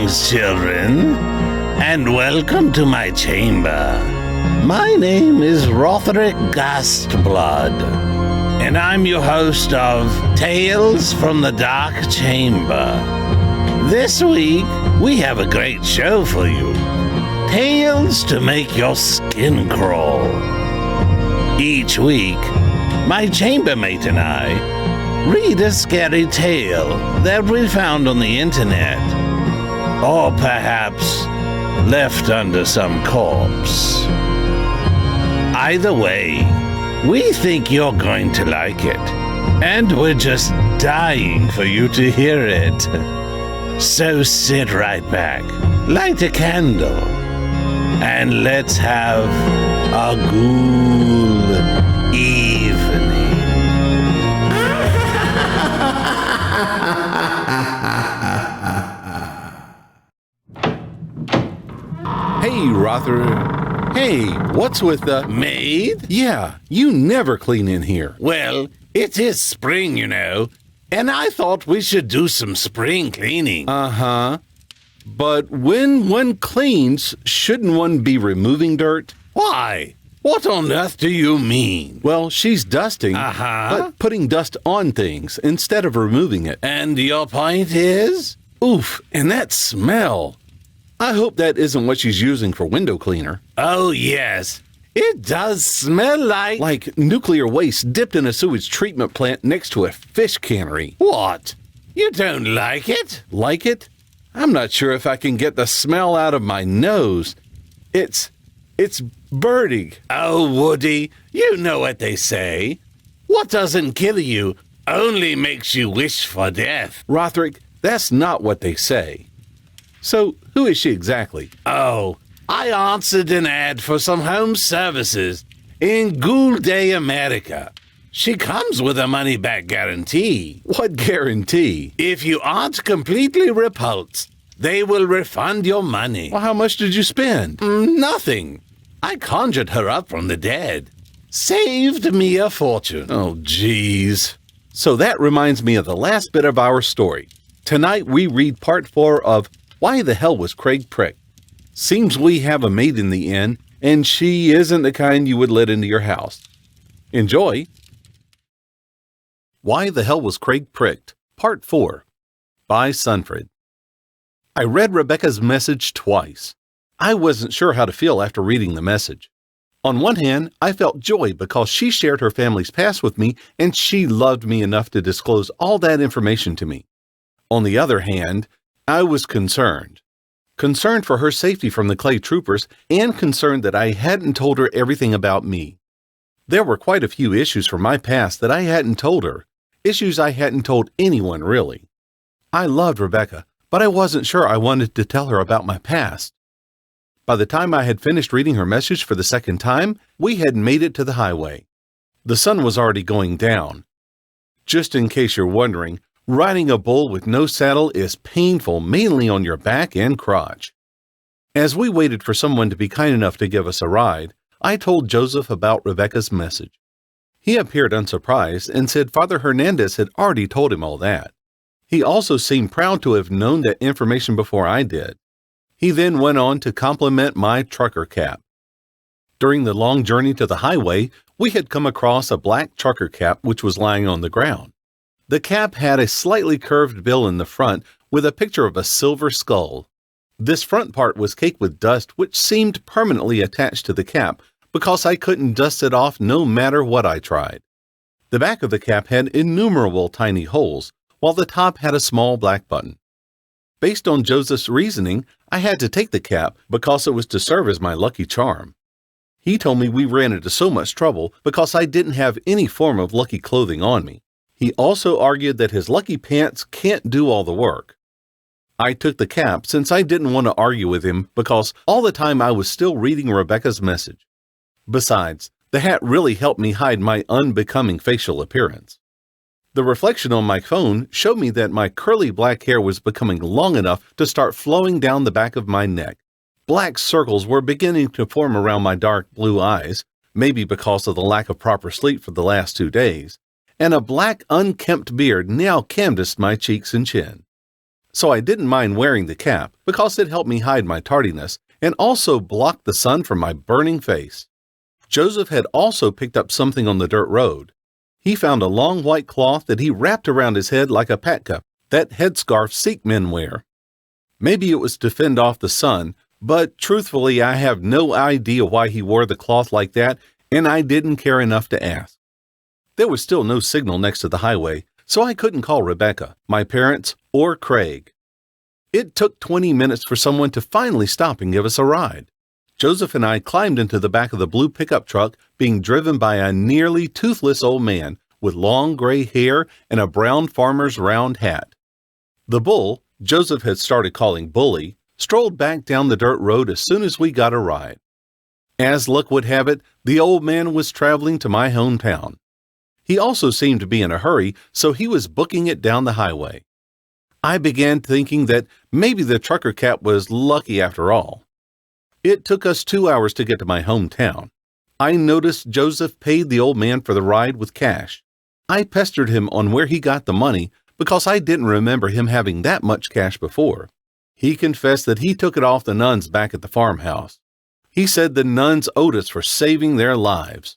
Greetings, children, and welcome to my chamber. My name is Rotherick Gastblood, and I'm your host of Tales from the Dark Chamber. This week, we have a great show for you. Tales to make your skin crawl. Each week, my chambermate and I read a scary tale that we found on the internet, or perhaps left under some corpse. Either way, we think you're going to like it, and we're just dying for you to hear it. So sit right back, light a candle, and let's have a ghoul evening. Hey, Rother. Hey, what's with the... Maid? Yeah, you never clean in here. Well, it is spring, you know, and I thought we should do some spring cleaning. Uh-huh. But when one cleans, shouldn't one be removing dirt? Why? What on earth do you mean? Well, she's dusting, but putting dust on things instead of removing it. And your point is? Oof, and that smell. I hope that isn't what she's using for window cleaner. Oh, yes. It does smell like... Like nuclear waste dipped in a sewage treatment plant next to a fish cannery. What? You don't like it? Like it? I'm not sure if I can get the smell out of my nose. It's birdie. Oh, Woody, you know what they say. What doesn't kill you only makes you wish for death. Rotherick, that's not what they say. So, who is she exactly? Oh, I answered an ad for some home services in Ghoul Day, America. She comes with a money-back guarantee. What guarantee? If you aren't completely repulsed, they will refund your money. Well, how much did you spend? Nothing. I conjured her up from the dead. Saved me a fortune. Oh, geez. So that reminds me of the last bit of our story. Tonight we read part 4 of Why the Hell Was Craig Pricked? Seems we have a maid in the inn, and she isn't the kind you would let into your house. Enjoy. Why the Hell Was Craig Pricked? Part 4 by Sunfred. I read Rebecca's message twice. I wasn't sure how to feel after reading the message. On one hand, I felt joy because she shared her family's past with me and she loved me enough to disclose all that information to me. On the other hand, I was concerned. Concerned for her safety from the Clay Troopers and concerned that I hadn't told her everything about me. There were quite a few issues from my past that I hadn't told her, issues I hadn't told anyone really. I loved Rebecca, but I wasn't sure I wanted to tell her about my past. By the time I had finished reading her message for the second time, we had made it to the highway. The sun was already going down. Just in case you're wondering, riding a bull with no saddle is painful mainly on your back and crotch. As we waited for someone to be kind enough to give us a ride, I told Joseph about Rebecca's message. He appeared unsurprised and said Father Hernandez had already told him all that. He also seemed proud to have known that information before I did. He then went on to compliment my trucker cap. During the long journey to the highway, we had come across a black trucker cap which was lying on the ground. The cap had a slightly curved bill in the front with a picture of a silver skull. This front part was caked with dust which seemed permanently attached to the cap because I couldn't dust it off no matter what I tried. The back of the cap had innumerable tiny holes, while the top had a small black button. Based on Joseph's reasoning, I had to take the cap because it was to serve as my lucky charm. He told me we ran into so much trouble because I didn't have any form of lucky clothing on me. He also argued that his lucky pants can't do all the work. I took the cap since I didn't want to argue with him because all the time I was still reading Rebecca's message. Besides, the hat really helped me hide my unbecoming facial appearance. The reflection on my phone showed me that my curly black hair was becoming long enough to start flowing down the back of my neck. Black circles were beginning to form around my dark blue eyes, maybe because of the lack of proper sleep for the last 2 days, and a black unkempt beard now canvassed my cheeks and chin. so I didn't mind wearing the cap because it helped me hide my tardiness and also blocked the sun from my burning face. Joseph had also picked up something on the dirt road. He found a long white cloth that he wrapped around his head like a patka, that headscarf Sikh men wear. Maybe it was to fend off the sun, but truthfully I have no idea why he wore the cloth like that, and I didn't care enough to ask. There was still no signal next to the highway, so I couldn't call Rebecca, my parents, or Craig. It took 20 minutes for someone to finally stop and give us a ride. Joseph and I climbed into the back of the blue pickup truck being driven by a nearly toothless old man with long gray hair and a brown farmer's round hat. The bull, Joseph had started calling Bully, strolled back down the dirt road as soon as we got a ride. As luck would have it, the old man was traveling to my hometown. He also seemed to be in a hurry, so he was booking it down the highway. I began thinking that maybe the trucker cat was lucky after all. It took us 2 hours to get to my hometown. I noticed Joseph paid the old man for the ride with cash. I pestered him on where he got the money because I didn't remember him having that much cash before. He confessed that he took it off the nuns back at the farmhouse. He said the nuns owed us for saving their lives.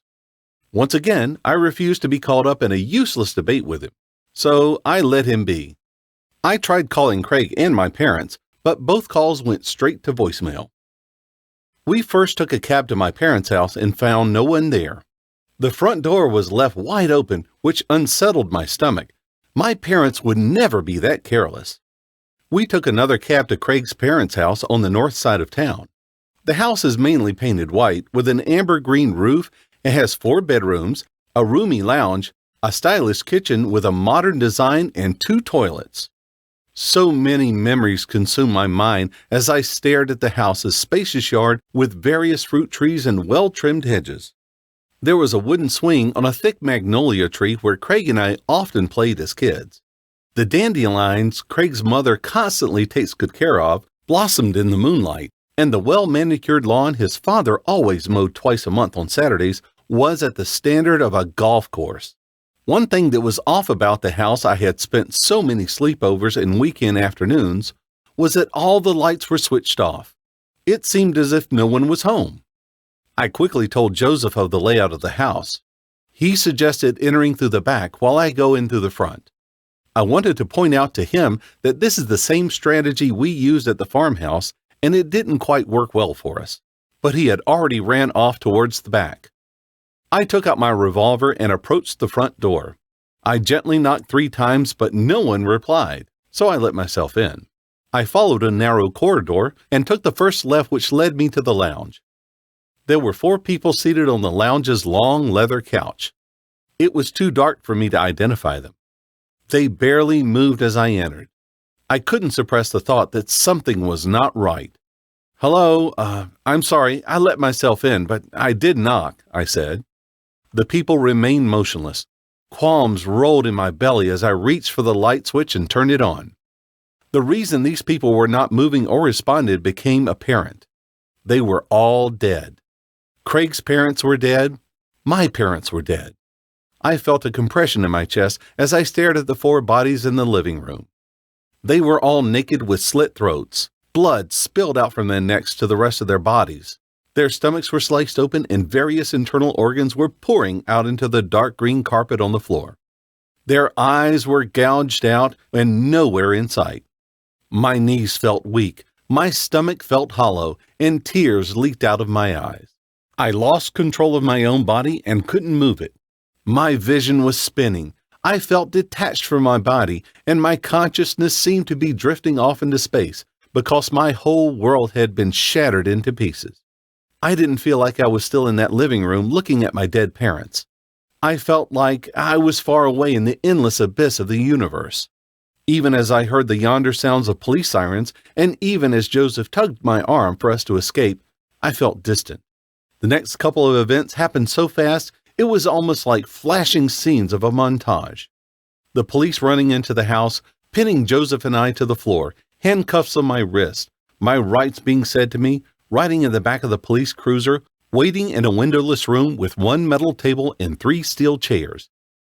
Once again, I refused to be caught up in a useless debate with him, so I let him be. I tried calling Craig and my parents, but both calls went straight to voicemail. We first took a cab to my parents' house and found no one there. The front door was left wide open, which unsettled my stomach. My parents would never be that careless. We took another cab to Craig's parents' house on the north side of town. The house is mainly painted white with an amber green roof. It has 4 bedrooms, a roomy lounge, a stylish kitchen with a modern design, and 2 toilets. So many memories consumed my mind as I stared at the house's spacious yard with various fruit trees and well-trimmed hedges. There was a wooden swing on a thick magnolia tree where Craig and I often played as kids. The dandelions Craig's mother constantly takes good care of blossomed in the moonlight, and the well-manicured lawn his father always mowed twice a month on Saturdays was at the standard of a golf course. One thing that was off about the house I had spent so many sleepovers and weekend afternoons was that all the lights were switched off. It seemed as if no one was home. I quickly told Joseph of the layout of the house. He suggested entering through the back while I go in through the front. I wanted to point out to him that this is the same strategy we used at the farmhouse, and it didn't quite work well for us. But he had already ran off towards the back. I took out my revolver and approached the front door. I gently knocked 3 times, but no one replied, so I let myself in. I followed a narrow corridor and took the first left which led me to the lounge. There were 4 people seated on the lounge's long leather couch. It was too dark for me to identify them. They barely moved as I entered. I couldn't suppress the thought that something was not right. "Hello, I'm sorry, I let myself in, but I did knock," I said. The people remained motionless. Qualms rolled in my belly as I reached for the light switch and turned it on. The reason these people were not moving or responded became apparent. They were all dead. Craig's parents were dead. My parents were dead. I felt a compression in my chest as I stared at the 4 bodies in the living room. They were all naked with slit throats. Blood spilled out from their necks to the rest of their bodies. Their stomachs were sliced open and various internal organs were pouring out into the dark green carpet on the floor. Their eyes were gouged out and nowhere in sight. My knees felt weak, my stomach felt hollow, and tears leaked out of my eyes. I lost control of my own body and couldn't move it. My vision was spinning. I felt detached from my body, and my consciousness seemed to be drifting off into space because my whole world had been shattered into pieces. I didn't feel like I was still in that living room looking at my dead parents. I felt like I was far away in the endless abyss of the universe. Even as I heard the yonder sounds of police sirens, and even as Joseph tugged my arm for us to escape, I felt distant. The next couple of events happened so fast, it was almost like flashing scenes of a montage. The police running into the house, pinning Joseph and I to the floor, handcuffs on my wrist, my rights being said to me, riding in the back of the police cruiser, waiting in a windowless room with 1 metal table and 3 steel chairs.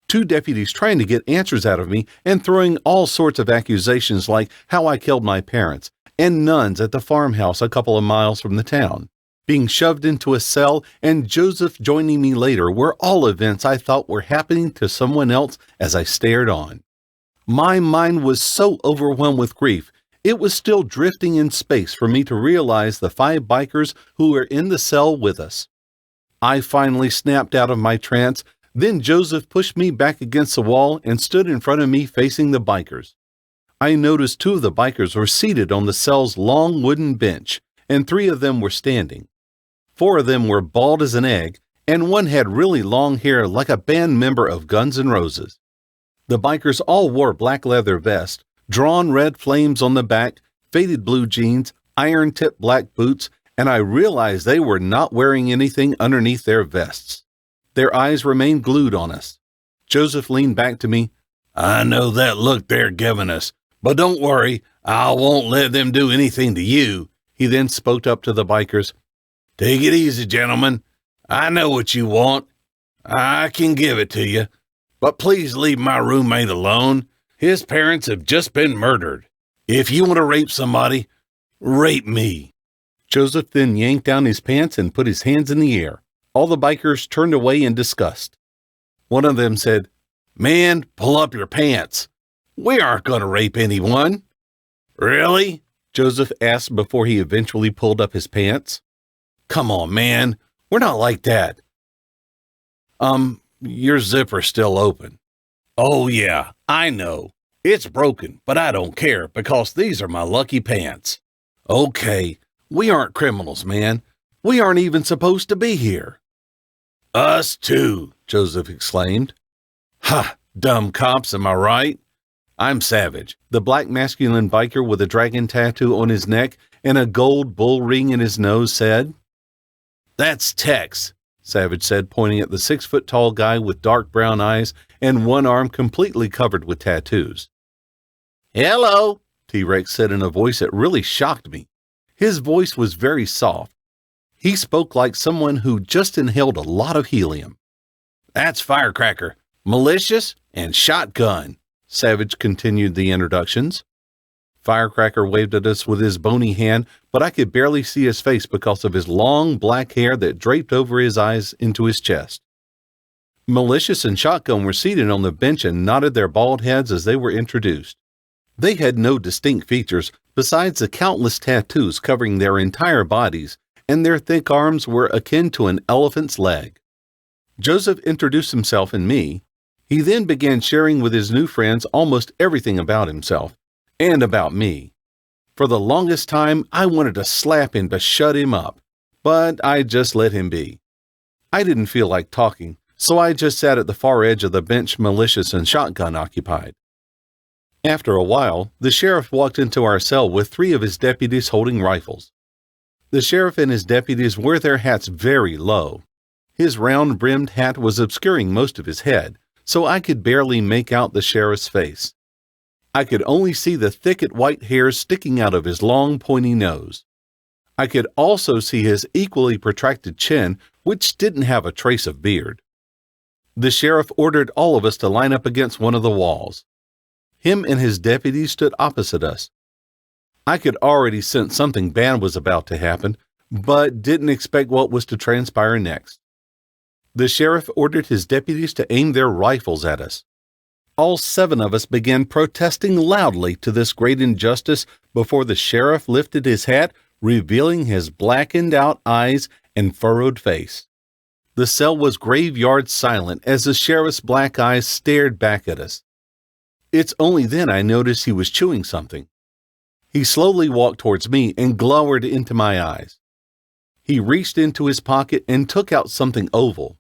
2 deputies trying to get answers out of me and throwing all sorts of accusations like how I killed my parents, and nuns at the farmhouse a couple of miles from the town. Being shoved into a cell and Joseph joining me later were all events I thought were happening to someone else as I stared on. My mind was so overwhelmed with grief, it was still drifting in space for me to realize the 5 bikers who were in the cell with us. I finally snapped out of my trance. Then Joseph pushed me back against the wall and stood in front of me facing the bikers. I noticed 2 of the bikers were seated on the cell's long wooden bench, and 3 of them were standing. 4 of them were bald as an egg, and one had really long hair like a band member of Guns N' Roses. The bikers all wore black leather vests, drawn red flames on the back, faded blue jeans, iron-tipped black boots, and I realized they were not wearing anything underneath their vests. Their eyes remained glued on us. Joseph leaned back to me. "I know that look they're giving us, but don't worry, I won't let them do anything to you." He then spoke up to the bikers. "Take it easy, gentlemen. I know what you want. I can give it to you. But please leave my roommate alone. His parents have just been murdered. If you want to rape somebody, rape me." Joseph then yanked down his pants and put his hands in the air. All the bikers turned away in disgust. One of them said, "Man, pull up your pants. We aren't going to rape anyone." "Really?" Joseph asked before he eventually pulled up his pants. "Come on, man. We're not like that." Your zipper's still open." "Oh yeah, I know. It's broken, but I don't care because these are my lucky pants." "Okay, we aren't criminals, man. We aren't even supposed to be here." "Us too," Joseph exclaimed. "Ha, dumb cops, am I right?" "I'm Savage," the black masculine biker with a dragon tattoo on his neck and a gold bull ring in his nose said. "That's Tex," Savage said, pointing at the 6-foot-tall guy with dark brown eyes and one arm completely covered with tattoos. "Hello," T-Rex said in a voice that really shocked me. His voice was very soft. He spoke like someone who just inhaled a lot of helium. "That's Firecracker, Malicious, and Shotgun," Savage continued the introductions. Firecracker waved at us with his bony hand, but I could barely see his face because of his long black hair that draped over his eyes into his chest. Malicious and Shotgun were seated on the bench and nodded their bald heads as they were introduced. They had no distinct features besides the countless tattoos covering their entire bodies, and their thick arms were akin to an elephant's leg. Joseph introduced himself and me. He then began sharing with his new friends almost everything about himself. And about me. For the longest time, I wanted to slap him to shut him up, but I just let him be. I didn't feel like talking, so I just sat at the far edge of the bench Malicious and Shotgun occupied. After a while, the sheriff walked into our cell with 3 of his deputies holding rifles. The sheriff and his deputies wore their hats very low. His round-brimmed hat was obscuring most of his head, so I could barely make out the sheriff's face. I could only see the thicket white hairs sticking out of his long, pointy nose. I could also see his equally protracted chin, which didn't have a trace of beard. The sheriff ordered all of us to line up against one of the walls. Him and his deputies stood opposite us. I could already sense something bad was about to happen, but didn't expect what was to transpire next. The sheriff ordered his deputies to aim their rifles at us. All 7 of us began protesting loudly to this great injustice before the sheriff lifted his hat, revealing his blackened-out eyes and furrowed face. The cell was graveyard silent as the sheriff's black eyes stared back at us. It's only then I noticed he was chewing something. He slowly walked towards me and glowered into my eyes. He reached into his pocket and took out something oval.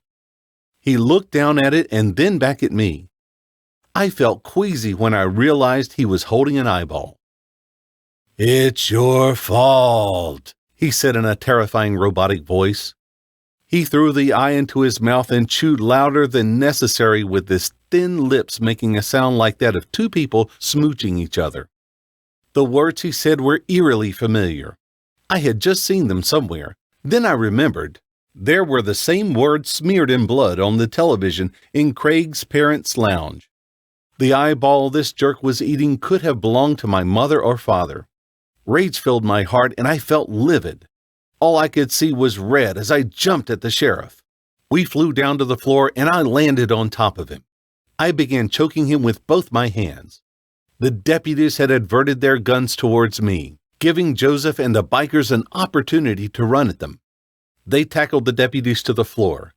He looked down at it and then back at me. I felt queasy when I realized he was holding an eyeball. "It's your fault," he said in a terrifying robotic voice. He threw the eye into his mouth and chewed louder than necessary with his thin lips making a sound like that of 2 people smooching each other. The words he said were eerily familiar. I had just seen them somewhere. Then I remembered. There were the same words smeared in blood on the television in Craig's parents' lounge. The eyeball this jerk was eating could have belonged to my mother or father. Rage filled my heart and I felt livid. All I could see was red as I jumped at the sheriff. We flew down to the floor and I landed on top of him. I began choking him with both my hands. The deputies had averted their guns towards me, giving Joseph and the bikers an opportunity to run at them. They tackled the deputies to the floor.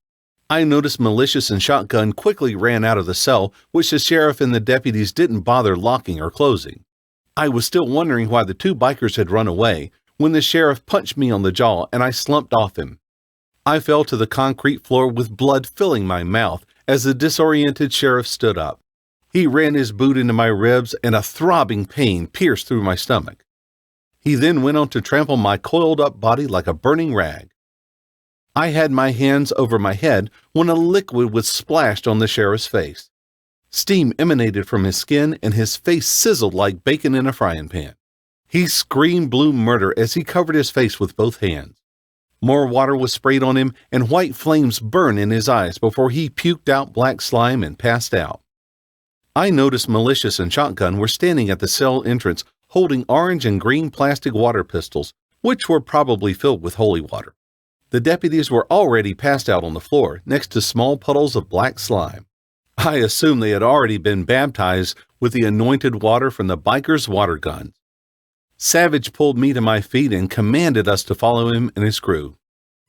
I noticed Malicious and Shotgun quickly ran out of the cell, which the sheriff and the deputies didn't bother locking or closing. I was still wondering why the two bikers had run away when the sheriff punched me on the jaw and I slumped off him. I fell to the concrete floor with blood filling my mouth as the disoriented sheriff stood up. He ran his boot into my ribs and a throbbing pain pierced through my stomach. He then went on to trample my coiled-up body like a burning rag. I had my hands over my head when a liquid was splashed on the sheriff's face. Steam emanated from his skin and his face sizzled like bacon in a frying pan. He screamed blue murder as he covered his face with both hands. More water was sprayed on him and white flames burned in his eyes before he puked out black slime and passed out. I noticed Malicious and Shotgun were standing at the cell entrance holding orange and green plastic water pistols, which were probably filled with holy water. The deputies were already passed out on the floor next to small puddles of black slime. I assumed they had already been baptized with the anointed water from the bikers' water guns. Savage pulled me to my feet and commanded us to follow him and his crew.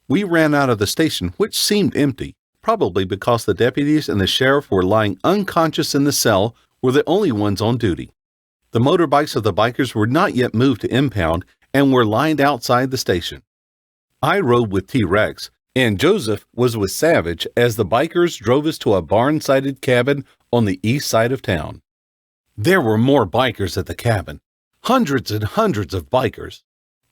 We ran out of the station, which seemed empty, probably because the deputies and the sheriff were lying unconscious in the cell were the only ones on duty. The motorbikes of the bikers were not yet moved to impound and were lined outside the station. I rode with T-Rex, and Joseph was with Savage as the bikers drove us to a barn-sided cabin on the east side of town. There were more bikers at the cabin, hundreds and hundreds of bikers.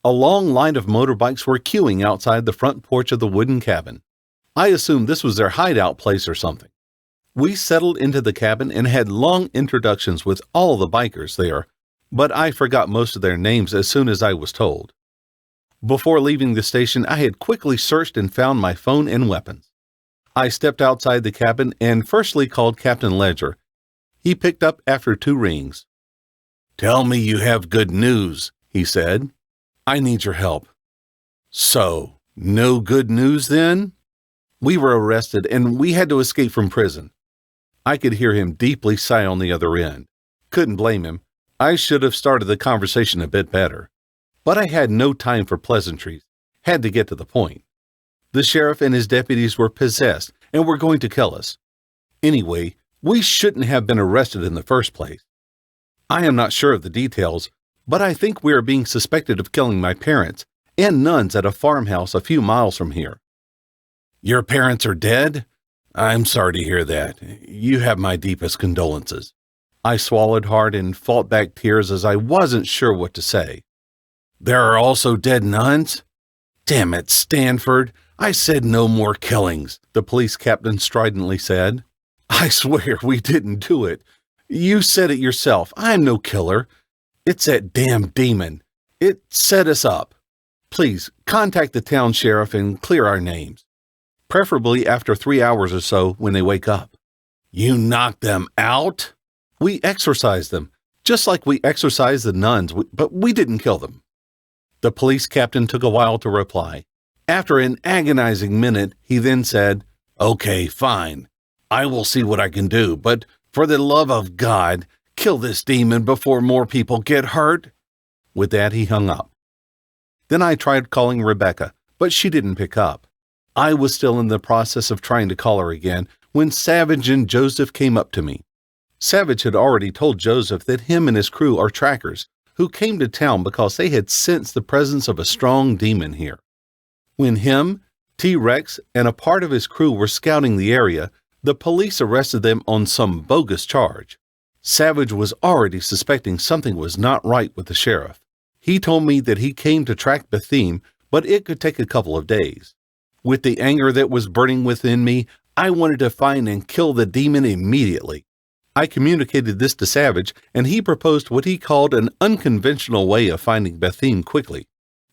A long line of motorbikes were queuing outside the front porch of the wooden cabin. I assumed this was their hideout place or something. We settled into the cabin and had long introductions with all the bikers there, but I forgot most of their names as soon as I was told. Before leaving the station, I had quickly searched and found my phone and weapons. I stepped outside the cabin and firstly called Captain Ledger. He picked up after 2 rings. "Tell me you have good news," he said. "I need your help." "So, no good news then?" "We were arrested and we had to escape from prison." I could hear him deeply sigh on the other end. Couldn't blame him. I should have started the conversation a bit better. But I had no time for pleasantries, had to get to the point. The sheriff and his deputies were possessed and were going to kill us. Anyway, we shouldn't have been arrested in the first place. I am not sure of the details, but I think we are being suspected of killing my parents and nuns at a farmhouse a few miles from here. "Your parents are dead? I'm sorry to hear that. You have my deepest condolences." I swallowed hard and fought back tears as I wasn't sure what to say. "There are also dead nuns? Damn it, Stanford. I said no more killings," the police captain stridently said. "I swear we didn't do it. You said it yourself. I'm no killer. It's that damn demon. It set us up. Please, contact the town sheriff and clear our names. Preferably after 3 hours or so when they wake up." "You knocked them out?" "We exorcised them, just like we exorcised the nuns, but we didn't kill them." The police captain took a while to reply. After an agonizing minute, he then said, "Okay, fine. I will see what I can do, but for the love of God, kill this demon before more people get hurt." With that, he hung up. Then I tried calling Rebecca, but she didn't pick up. I was still in the process of trying to call her again when Savage and Joseph came up to me. Savage had already told Joseph that him and his crew are trackers who came to town because they had sensed the presence of a strong demon here. When him, T-Rex, and a part of his crew were scouting the area, the police arrested them on some bogus charge. Savage was already suspecting something was not right with the sheriff. He told me that he came to track Bathym, but it could take a couple of days. With the anger that was burning within me, I wanted to find and kill the demon immediately. I communicated this to Savage, and he proposed what he called an unconventional way of finding Bathym quickly.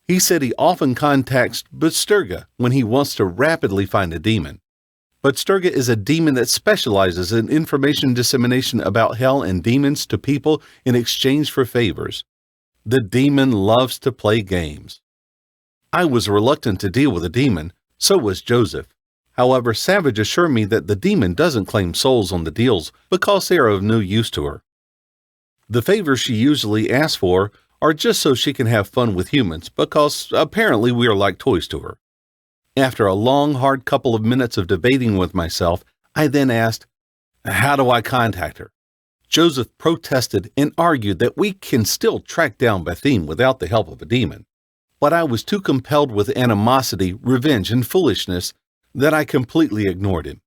He said he often contacts Butsterga when he wants to rapidly find a demon. Butsterga is a demon that specializes in information dissemination about hell and demons to people in exchange for favors. The demon loves to play games. I was reluctant to deal with a demon, so was Joseph. However, Savage assured me that the demon doesn't claim souls on the deals because they are of no use to her. The favors she usually asks for are just so she can have fun with humans because apparently we are like toys to her. After a long, hard couple of minutes of debating with myself, I then asked, "How do I contact her?" Joseph protested and argued that we can still track down Bathym without the help of a demon. But I was too compelled with animosity, revenge, and foolishness that I completely ignored him.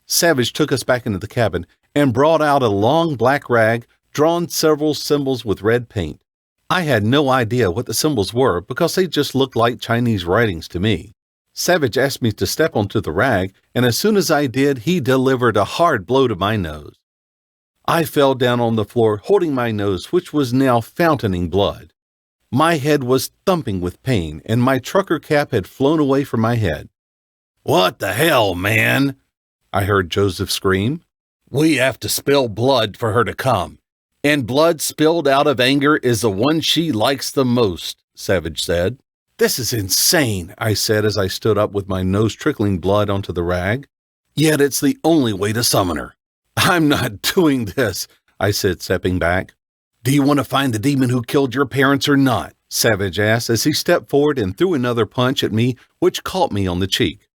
Savage took us back into the cabin and brought out a long black rag, drawn several symbols with red paint. I had no idea what the symbols were because they just looked like Chinese writings to me. Savage asked me to step onto the rag, and as soon as I did, he delivered a hard blow to my nose. I fell down on the floor, holding my nose, which was now fountaining blood. My head was thumping with pain, and my trucker cap had flown away from my head. "What the hell, man?" I heard Joseph scream. "We have to spill blood for her to come, and blood spilled out of anger is the one she likes the most," Savage said. "This is insane," I said as I stood up with my nose trickling blood onto the rag. "Yet it's the only way to summon her." "I'm not doing this," I said, stepping back. "Do you want to find the demon who killed your parents or not?" Savage asked as he stepped forward and threw another punch at me, which caught me on the cheek.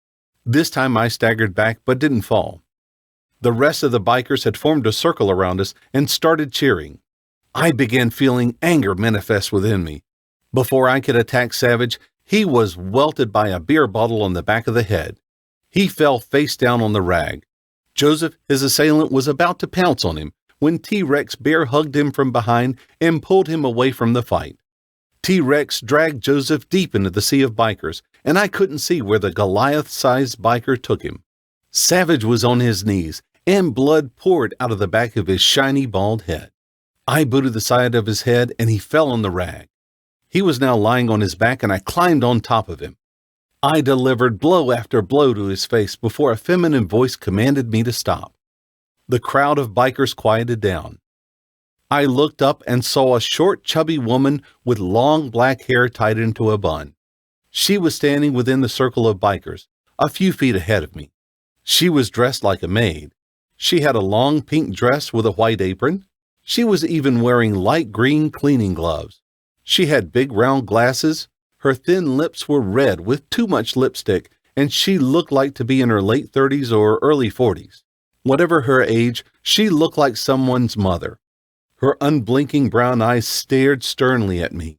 This time I staggered back but didn't fall. The rest of the bikers had formed a circle around us and started cheering. I began feeling anger manifest within me. Before I could attack Savage, he was welted by a beer bottle on the back of the head. He fell face down on the rag. Joseph, his assailant, was about to pounce on him when T-Rex bear hugged him from behind and pulled him away from the fight. T-Rex dragged Joseph deep into the sea of bikers, and I couldn't see where the Goliath-sized biker took him. Savage was on his knees, and blood poured out of the back of his shiny bald head. I booted the side of his head, and he fell on the rag. He was now lying on his back, and I climbed on top of him. I delivered blow after blow to his face before a feminine voice commanded me to stop. The crowd of bikers quieted down. I looked up and saw a short, chubby woman with long black hair tied into a bun. She was standing within the circle of bikers, a few feet ahead of me. She was dressed like a maid. She had a long pink dress with a white apron. She was even wearing light green cleaning gloves. She had big round glasses. Her thin lips were red with too much lipstick, and she looked like to be in her late 30s or early 40s. Whatever her age, she looked like someone's mother. Her unblinking brown eyes stared sternly at me.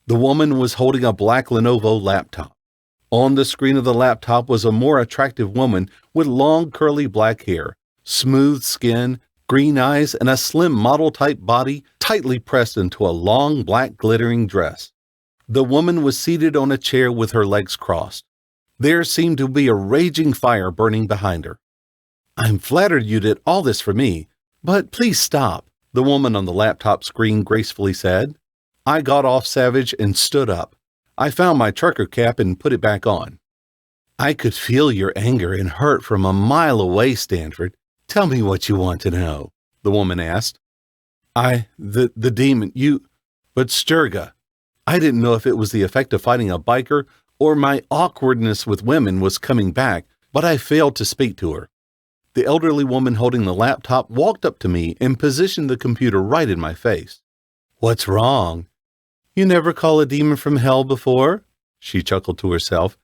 The woman was holding a black Lenovo laptop. On the screen of the laptop was a more attractive woman with long curly black hair, smooth skin, green eyes, and a slim model-type body tightly pressed into a long black glittering dress. The woman was seated on a chair with her legs crossed. There seemed to be a raging fire burning behind her. "I'm flattered you did all this for me, but please stop," the woman on the laptop screen gracefully said. I got off Savage and stood up. I found my trucker cap and put it back on. "I could feel your anger and hurt from a mile away, Stanford. Tell me what you want to know," the woman asked. The demon, but Sturga. I didn't know if it was the effect of fighting a biker or my awkwardness with women was coming back, but I failed to speak to her. The elderly woman holding the laptop walked up to me and positioned the computer right in my face. "What's wrong? You never call a demon from hell before?" She chuckled to herself.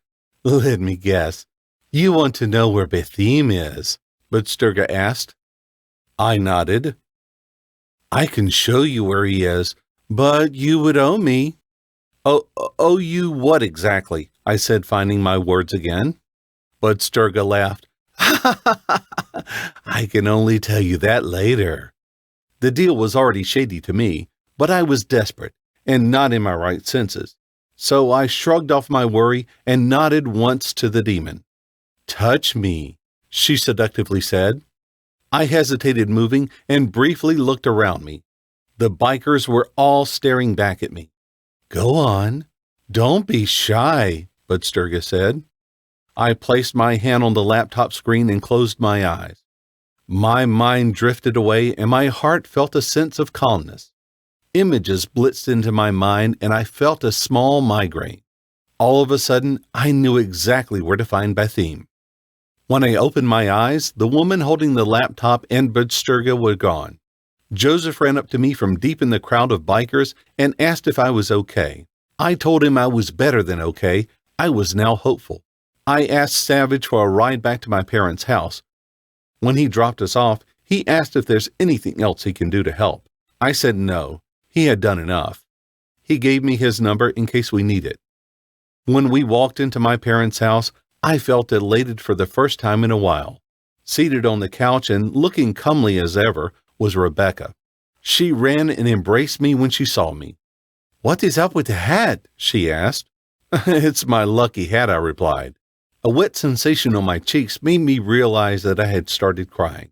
"Let me guess. You want to know where Bathym is?" But Sturga asked. I nodded. "I can show you where he is, but you would owe me." Owe you what exactly?" I said, finding my words again. But Sturga laughed. "I can only tell you that later." The deal was already shady to me, but I was desperate and not in my right senses. So I shrugged off my worry and nodded once to the demon. "Touch me," she seductively said. I hesitated moving and briefly looked around me. The bikers were all staring back at me. "Go on," "Don't be shy," Budsturga said. I placed my hand on the laptop screen and closed my eyes. My mind drifted away and my heart felt a sense of calmness. Images blitzed into my mind and I felt a small migraine. All of a sudden, I knew exactly where to find Bathym. When I opened my eyes, the woman holding the laptop and Budsturga were gone. Joseph ran up to me from deep in the crowd of bikers and asked if I was okay. I told him I was better than okay. I was now hopeful. I asked Savage for a ride back to my parents' house. When he dropped us off, he asked if there's anything else he can do to help. I said no. He had done enough. He gave me his number in case we need it. When we walked into my parents' house, I felt elated for the first time in a while. Seated on the couch and looking comely as ever was Rebecca. She ran and embraced me when she saw me. "What is up with the hat?" she asked. "It's my lucky hat," I replied. A wet sensation on my cheeks made me realize that I had started crying.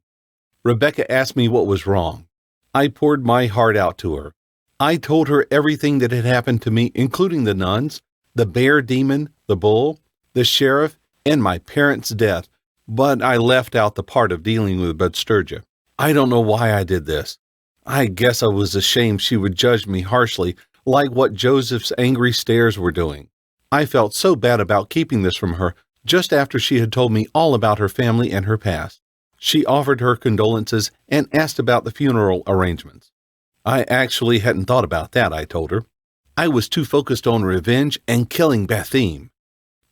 Rebecca asked me what was wrong. I poured my heart out to her. I told her everything that had happened to me, including the nuns, the bear demon, the bull, the sheriff, and my parents' death, but I left out the part of dealing with Budsturga. I don't know why I did this. I guess I was ashamed she would judge me harshly, like what Joseph's angry stares were doing. I felt so bad about keeping this from her just after she had told me all about her family and her past. She offered her condolences and asked about the funeral arrangements. I actually hadn't thought about that, I told her. I was too focused on revenge and killing Bathym.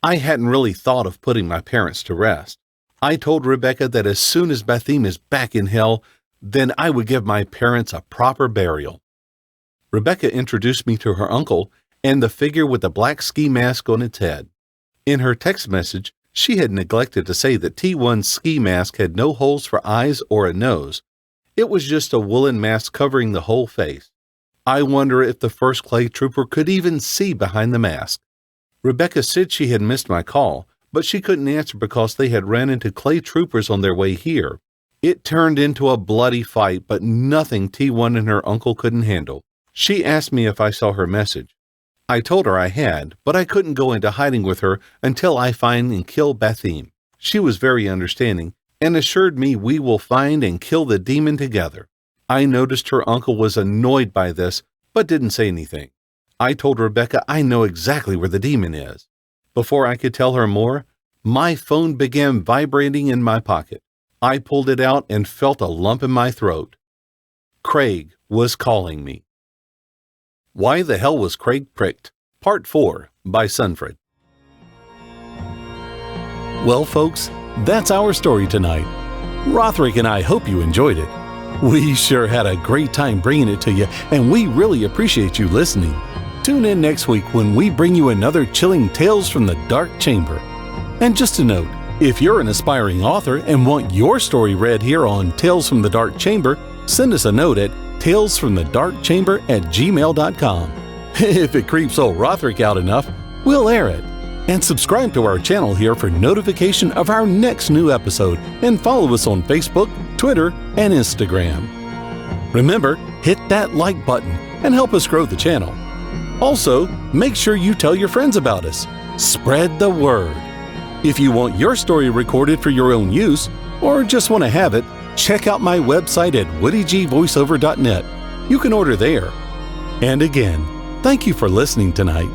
I hadn't really thought of putting my parents to rest. I told Rebecca that as soon as Bathym is back in hell, then I would give my parents a proper burial. Rebecca introduced me to her uncle and the figure with the black ski mask on its head. In her text message, she had neglected to say that T1's ski mask had no holes for eyes or a nose. It was just a woolen mask covering the whole face. I wonder if the first clay trooper could even see behind the mask. Rebecca said she had missed my call, but she couldn't answer because they had ran into clay troopers on their way here. It turned into a bloody fight, but nothing T1 and her uncle couldn't handle. She asked me if I saw her message. I told her I had, but I couldn't go into hiding with her until I find and kill Bathym. She was very understanding and assured me we will find and kill the demon together. I noticed her uncle was annoyed by this, but didn't say anything. I told Rebecca I know exactly where the demon is. Before I could tell her more, my phone began vibrating in my pocket. I pulled it out and felt a lump in my throat. Craig was calling me. Why the Hell Was Craig Pricked? Part 4 by Sunfred. Well, folks, that's our story tonight. Rothrick and I hope you enjoyed it. We sure had a great time bringing it to you, and we really appreciate you listening. Tune in next week when we bring you another chilling Tales from the Dark Chamber. And just a note, if you're an aspiring author and want your story read here on Tales from the Dark Chamber, send us a note at talesfromthedarkchamber@gmail.com. If it creeps old Rothrick out enough, we'll air it. And subscribe to our channel here for notification of our next new episode, and follow us on Facebook, Twitter, and Instagram. Remember, hit that like button and help us grow the channel. Also, make sure you tell your friends about us. Spread the word. If you want your story recorded for your own use, or just want to have it, check out my website at woodygvoiceover.net. You can order there. And again, thank you for listening tonight.